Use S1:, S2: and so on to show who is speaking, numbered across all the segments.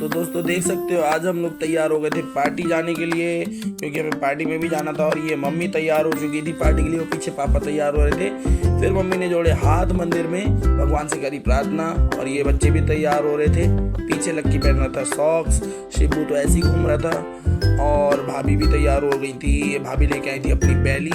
S1: तो दोस्तों देख सकते हो आज हम लोग तैयार हो गए थे पार्टी जाने के लिए, क्योंकि हमें पार्टी में भी जाना था। और ये मम्मी तैयार हो चुकी थी पार्टी के लिए और पीछे पापा तैयार हो रहे थे। फिर मम्मी ने जोड़े हाथ मंदिर में भगवान से करी प्रार्थना और ये बच्चे भी तैयार हो रहे थे। पीछे लक्की पहन रहा था सॉक्स, शिबू तो ऐसे ही घूम रहा था और भाभी भी तैयार हो गई थी। ये भाभी लेके आई थी अपनी पहली,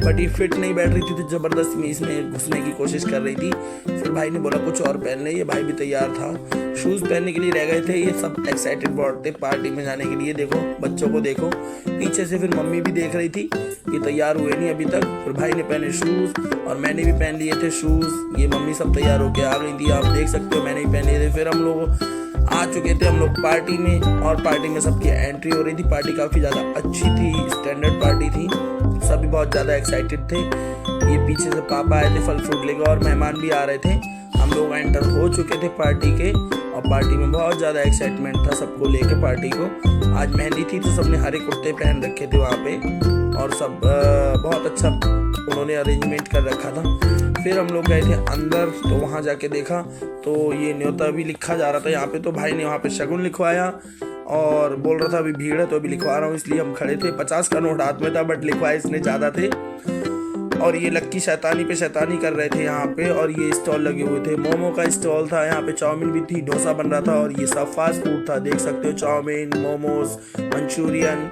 S1: बट ये फिट नहीं बैठ रही थी तो जबरदस्ती में इसमें घुसने की कोशिश कर रही थी। फिर भाई ने बोला कुछ और पहन ले, ये भाई भी तैयार था। शूज पहनने के लिए रह गए थे। ये सब एक्साइटेड बहुत थे पार्टी में जाने के लिए। देखो बच्चों को देखो पीछे से। फिर मम्मी भी देख रही थी, ये तैयार हुए नहीं अभी तक। फिर भाई ने पहने शूज और मैंने भी पहन लिए थे शूज। ये मम्मी सब तैयार होके आ गई थी, आप देख सकते हो मैंने भी पहन लिए थे। फिर हम लोग आ चुके थे हम लोग पार्टी में और पार्टी में सबकी एंट्री हो रही थी। पार्टी काफी ज्यादा अच्छी थी, स्टैंडर्ड पार्टी थी, सभी बहुत ज्यादा एक्साइटेड थे। ये पीछे से पापा आए थे फल फ्रूट लेकर और मेहमान भी आ रहे थे। हम लोग एंटर हो चुके थे पार्टी के और पार्टी में बहुत ज़्यादा एक्साइटमेंट था सबको लेके पार्टी को। आज मेहंदी थी तो सबने हरे कुर्ते पहन रखे थे वहाँ पे और सब बहुत अच्छा उन्होंने अरेंजमेंट कर रखा था। फिर हम लोग गए थे अंदर तो वहाँ जाके देखा तो ये न्योता भी लिखा जा रहा था यहाँ पे। तो भाई ने वहाँ पे शगुन लिखवाया और बोल रहा था अभी भीड़ है तो अभी लिखवा रहा हूँ, इसलिए हम खड़े थे। 50 का नोट हाथ में था बट लिखवाए इसने ज़्यादा थे। और ये लक्की शैतानी पे शैतानी कर रहे थे यहाँ पे। और ये स्टॉल लगे हुए थे, मोमो का स्टॉल था यहाँ पे, चाउमीन भी थी, डोसा बन रहा था और ये सब फास्ट फूड था। देख सकते हो chow mein, momos, Manchurian,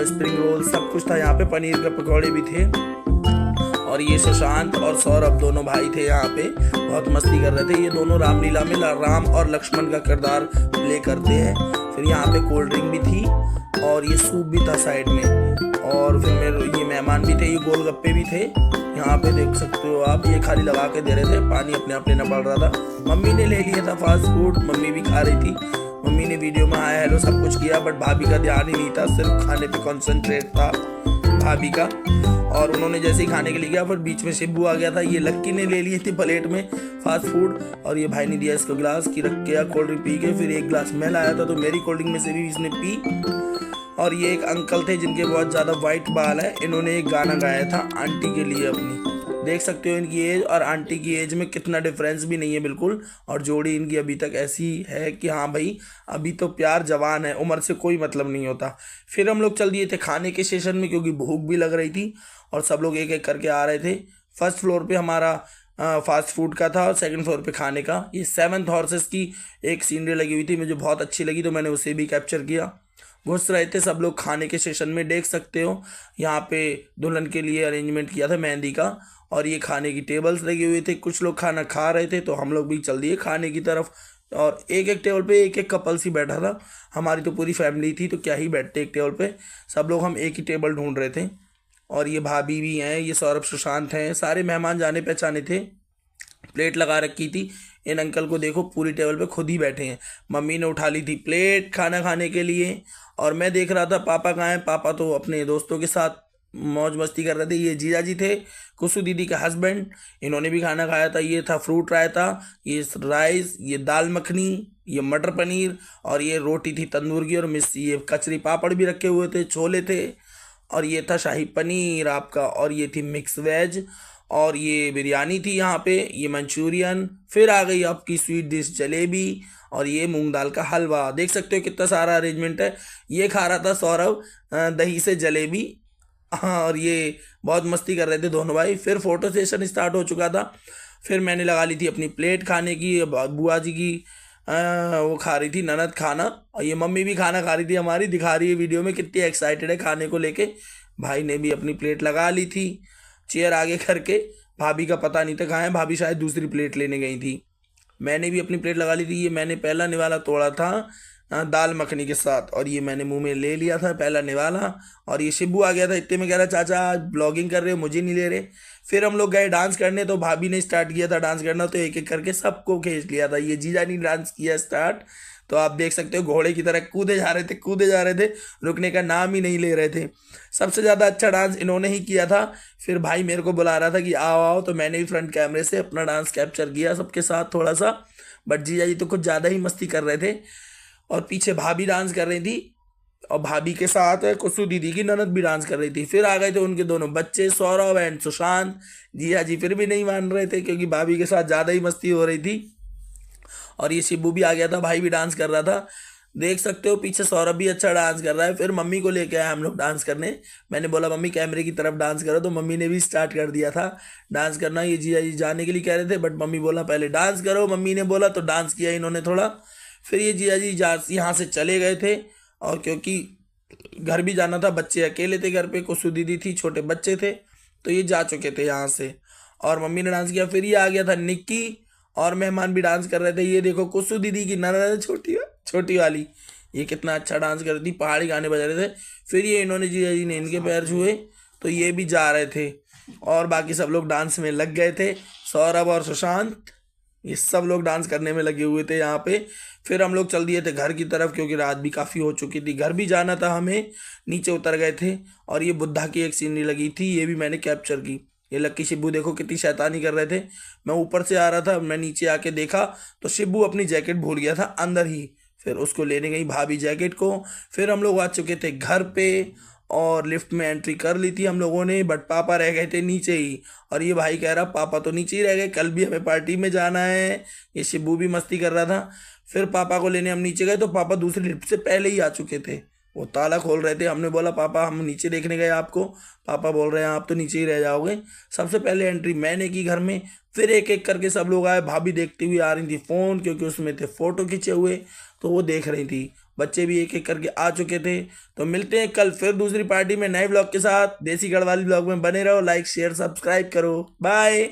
S1: spring roll सब कुछ था यहाँ पे। पनीर के पकौड़े भी थे। और ये सुशांत और सौरभ दोनों भाई थे यहाँ पे, बहुत मस्ती कर रहे थे। ये दोनों रामलीला में राम और लक्ष्मण का किरदार प्ले करते हैं। फिर यहाँ पे कोल्ड ड्रिंक भी थी और ये सूप भी था साइड में। और फिर मेरे ये मेहमान भी थे, ये गोलगप्पे भी थे यहाँ पे देख सकते हो आप। ये खाली लगा के दे रहे थे, पानी अपने आप लेना पड़ रहा था। मम्मी ने ले लिया था फास्ट फूड, मम्मी भी खा रही थी। मम्मी ने वीडियो में हाय हेलो सब कुछ किया बट भाभी का ध्यान ही नहीं था, सिर्फ खाने पे कॉन्सेंट्रेट था भाभी का। और उन्होंने जैसे ही खाने के लिए गया फिर बीच में शिब्बू आ गया था। ये लक्की ने ले लिए थे प्लेट में फास्ट फूड और ये भाई ने दिया इसको गिलास की रख के कोल्ड ड्रिंक पी के। फिर एक गिलास मैं लाया था तो मेरी कोल्ड ड्रिंक में से भी इसने पी। और ये एक अंकल थे जिनके बहुत ज़्यादा वाइट बाल है, इन्होंने एक गाना गाया था आंटी के लिए अपनी। देख सकते हो इनकी एज और आंटी की एज में कितना डिफरेंस भी नहीं है बिल्कुल। और जोड़ी इनकी अभी तक ऐसी है कि हाँ भाई अभी तो प्यार जवान है, उम्र से कोई मतलब नहीं होता। फिर हम लोग चल दिए थे खाने के सेशन में क्योंकि भूख भी लग रही थी और सब लोग एक एक करके आ रहे थे। फर्स्ट फ्लोर पे हमारा फास्ट फूड का था और सेकंड फ्लोर पे खाने का। ये 7 हॉर्सेस की एक सीनरी लगी हुई थी, मुझे बहुत अच्छी लगी तो मैंने उसे भी कैप्चर किया। घुस रहे थे सब लोग खाने के सेशन में, देख सकते हो यहाँ पे दुल्हन के लिए अरेंजमेंट किया था मेहंदी का। और ये खाने की टेबल्स लगे हुए थे, कुछ लोग खाना खा रहे थे तो हम लोग भी चल दिए खाने की तरफ। और एक एक टेबल पे एक एक कपल्स ही बैठा था, हमारी तो पूरी फैमिली थी तो क्या ही बैठते एक टेबल पे, सब लोग हम एक ही टेबल ढूंढ रहे थे। और ये भाभी भी हैं, ये सौरभ सुशांत हैं, सारे मेहमान जाने पहचाने थे। प्लेट लगा रखी थी, इन अंकल को देखो पूरी टेबल पे खुद ही बैठे हैं। मम्मी ने उठा ली थी प्लेट खाना खाने के लिए और मैं देख रहा था पापा कहाँ हैं। पापा तो अपने दोस्तों के साथ मौज मस्ती कर रहे थे। ये जीजा जी थे, कुसु दीदी के हस्बैंड, इन्होंने भी खाना खाया था। ये था फ्रूट रायता, ये राइस, ये दाल मखनी, ये मटर पनीर और ये रोटी थी तंदूर की और ये कचरी पापड़ भी रखे हुए थे, छोले थे और ये था शाही पनीर आपका और ये थी मिक्स वेज और ये बिरयानी थी यहाँ पे, ये मंचूरियन। फिर आ गई आपकी स्वीट डिश जलेबी और ये मूंग दाल का हलवा। देख सकते हो कितना सारा अरेंजमेंट है। ये खा रहा था सौरभ दही से जलेबी। हाँ, और ये बहुत मस्ती कर रहे थे दोनों भाई। फिर फोटो सेशन स्टार्ट हो चुका था। फिर मैंने लगा ली थी अपनी प्लेट खाने की, बुआ जी की वो खा रही थी ननद खाना और ये मम्मी भी खाना खा रही थी हमारी, दिखा रही है वीडियो में कितनी एक्साइटेड है खाने को लेके। भाई ने भी अपनी प्लेट लगा ली थी चेयर आगे करके। भाभी का पता नहीं था कहाँ है, भाभी शायद दूसरी प्लेट लेने गई थी। मैंने भी अपनी प्लेट लगा ली थी। ये मैंने पहला निवाला तोड़ा था दाल मखनी के साथ और ये मैंने मुंह में ले लिया था पहला निवाला। और ये शिबू आ गया था, इतने में कह रहा चाचा आज ब्लॉगिंग कर रहे हो मुझे नहीं ले रहे। फिर हम लोग गए डांस करने तो भाभी ने स्टार्ट किया था डांस करना तो एक एक करके सबको खींच लिया था। ये जीजा ने डांस किया स्टार्ट तो आप देख सकते हो घोड़े की तरह कूदे जा रहे थे, कूदे जा रहे थे, रुकने का नाम ही नहीं ले रहे थे। सबसे ज़्यादा अच्छा डांस इन्होंने ही किया था। फिर भाई मेरे को बुला रहा था कि आओ आओ तो मैंने भी फ्रंट कैमरे से अपना डांस कैप्चर किया सबके साथ थोड़ा सा। बट जीजा जी तो कुछ ज़्यादा ही मस्ती कर रहे थे और पीछे भाभी डांस कर रही थी और भाभी के साथ कुसु दीदी की ननद भी डांस कर रही थी। फिर आ गए थे उनके दोनों बच्चे सौरभ एंड सुशांत। जीजा जी फिर भी नहीं मान रहे थे क्योंकि भाभी के साथ ज़्यादा ही मस्ती हो रही थी। और ये शिबू भी आ गया था, भाई भी डांस कर रहा था। देख सकते हो पीछे सौरभ भी अच्छा डांस कर रहा है। फिर मम्मी को लेके आए हम लोग डांस करने। मैंने बोला मम्मी कैमरे की तरफ डांस करो, तो मम्मी ने भी स्टार्ट कर दिया था डांस करना। ये जीजा जी जाने के लिए कह रहे थे, बट मम्मी बोला पहले डांस करो, मम्मी ने बोला तो डांस किया इन्होंने थोड़ा। फिर ये जीजा जी यहाँ से चले गए थे, और क्योंकि घर भी जाना था, बच्चे अकेले थे घर पे, कुसु दीदी थी, छोटे बच्चे थे, तो ये जा चुके थे यहाँ से। और मम्मी ने डांस किया। फिर ये आ गया था निक्की, और मेहमान भी डांस कर रहे थे। ये देखो कुसु दीदी की ननद छोटी छोटी वाली, ये कितना अच्छा डांस कर रही थी, पहाड़ी गाने बजा रहे थे। फिर ये इन्होंने जीजा जी ने इनके पैर छुए, तो ये भी जा रहे थे, और बाकी सब लोग डांस में लग गए थे। सौरभ और सुशांत ये सब लोग डांस करने में लगे हुए थे यहाँ पे। फिर हम लोग चल दिए थे घर की तरफ, क्योंकि रात भी काफ़ी हो चुकी थी, घर भी जाना था हमें। नीचे उतर गए थे, और ये बुद्धा की एक सीनरी लगी थी, ये भी मैंने कैप्चर की। ये लक्की शिब्बू देखो कितनी शैतानी कर रहे थे। मैं ऊपर से आ रहा था, मैं नीचे आके देखा तो शिब्बू अपनी जैकेट भूल गया था अंदर ही। फिर उसको लेने गई भाभी जैकेट को। फिर हम लोग आ चुके थे घर पे, और लिफ्ट में एंट्री कर ली थी हम लोगों ने, बट पापा रह गए थे नीचे ही। और ये भाई कह रहा पापा तो नीचे ही रह गए, कल भी हमें पार्टी में जाना है। ये शिब्बू भी मस्ती कर रहा था। फिर पापा को लेने हम नीचे गए, तो पापा दूसरी लिफ्ट से पहले ही आ चुके थे। वो ताला खोल रहे थे। हमने बोला पापा हम नीचे देखने गए आपको। पापा बोल रहे हैं आप तो नीचे ही रह जाओगे। सबसे पहले एंट्री मैंने की घर में। फिर एक एक करके सब लोग आए। भाभी देखती हुई आ रही थी फ़ोन, क्योंकि उसमें थे फ़ोटो खींचे हुए, तो वो देख रही थी। बच्चे भी एक एक करके आ चुके थे। तो मिलते हैं कल फिर दूसरी पार्टी में नए ब्लॉग के साथ। देसी गढ़वाली ब्लॉग में बने रहो। लाइक शेयर सब्सक्राइब करो। बाय।